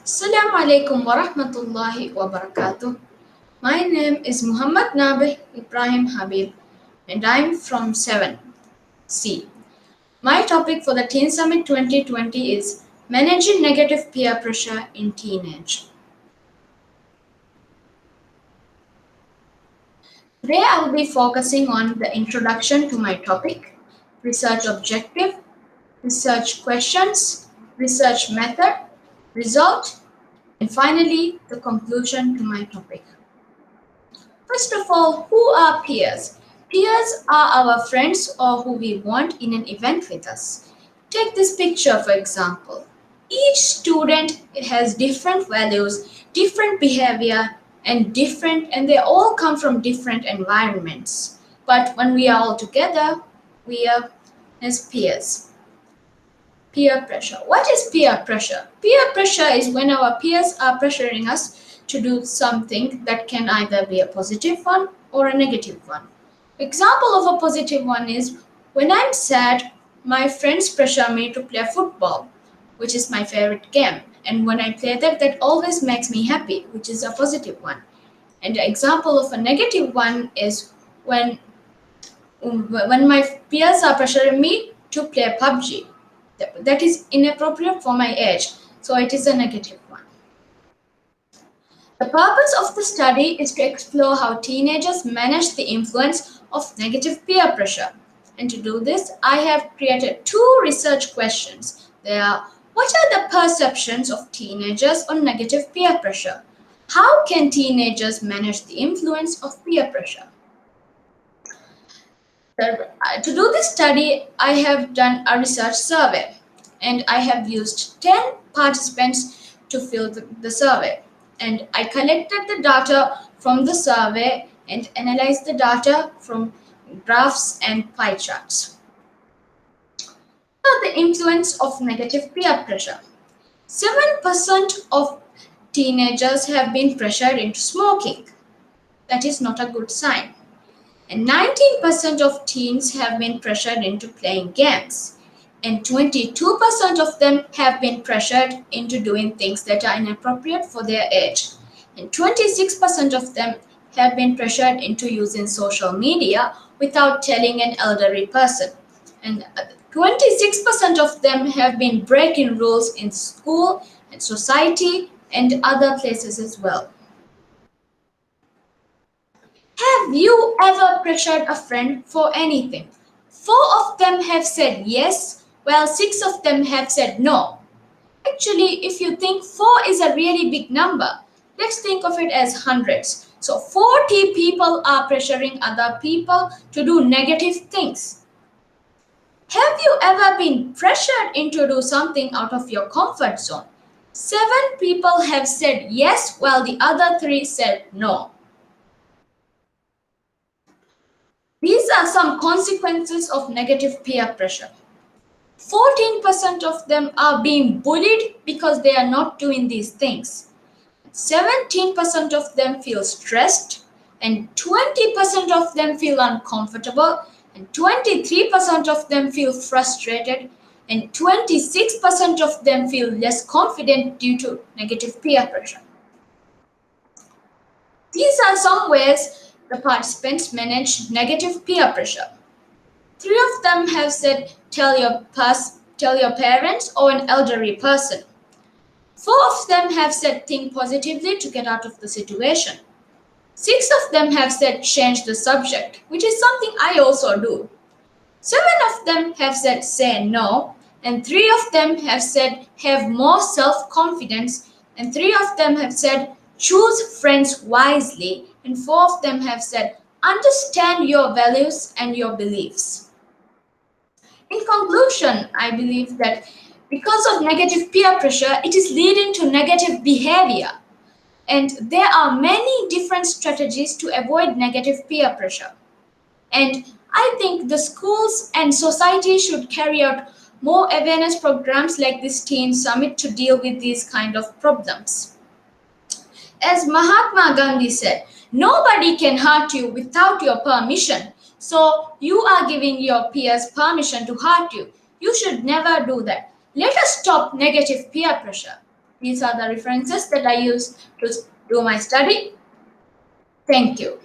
Assalamu alaikum wa rahmatullahi wa barakatuh. My name is Mohamed Nabih Ibrahim Habeeb and I'm from 7C. My topic for the Teen Summit 2020 is Managing Negative Peer Pressure in Teenage. Today I will be focusing on the introduction to my topic, research objective, research questions, research method, result, and finally the conclusion to my topic. First of all, who are peers? Peers are our friends or who we want in an event with us. Take this picture for example. Each student has different values, different behavior, and they all come from different environments. But when we are all together, we are as peers. Peer pressure. What is peer pressure? Peer pressure is when our peers are pressuring us to do something that can either be a positive one or a negative one. Example of a positive one is when I'm sad, my friends pressure me to play football, which is my favorite game. And when I play that, that always makes me happy, which is a positive one. And the example of a negative one is when my peers are pressuring me to play PUBG. That is inappropriate for my age, so it is a negative one. The purpose of the study is to explore how teenagers manage the influence of negative peer pressure. And to do this, I have created two research questions. They are, what are the perceptions of teenagers on negative peer pressure? How can teenagers manage the influence of peer pressure? To do this study, I have done a research survey and I have used 10 participants to fill the survey. And I collected the data from the survey and analyzed the data from graphs and pie charts. Now, the influence of negative peer pressure. 7% of teenagers have been pressured into smoking. That is not a good sign. And 19% of teens have been pressured into playing games. And 22% of them have been pressured into doing things that are inappropriate for their age. And 26% of them have been pressured into using social media without telling an elderly person. And 26% of them have been breaking rules in school and society and other places as well. Have you ever pressured a friend for anything? 4 of them have said yes, while 6 of them have said no. Actually, if you think 4 is a really big number, let's think of it as hundreds. So 40 people are pressuring other people to do negative things. Have you ever been pressured into do something out of your comfort zone? 7 people have said yes, while the other 3 said no. These are some consequences of negative peer pressure. 14% of them are being bullied because they are not doing these things. 17% of them feel stressed, and 20% of them feel uncomfortable, and 23% of them feel frustrated, and 26% of them feel less confident due to negative peer pressure. These are some ways the participants manage negative peer pressure. 3 of them have said, tell your parents or an elderly person. 4 of them have said, think positively to get out of the situation. 6 of them have said, change the subject, which is something I also do. 7 of them have said, say no. And 3 of them have said, have more self-confidence. And 3 of them have said, choose friends wisely. And 4 of them have said, understand your values and your beliefs. In conclusion, I believe that because of negative peer pressure, it is leading to negative behavior. And there are many different strategies to avoid negative peer pressure. And I think the schools and society should carry out more awareness programs like this Teen Summit to deal with these kind of problems. As Mahatma Gandhi said, nobody can hurt you without your permission. So you are giving your peers permission to hurt you. You should never do that. Let us stop negative peer pressure. These are the references that I use to do my study. Thank you.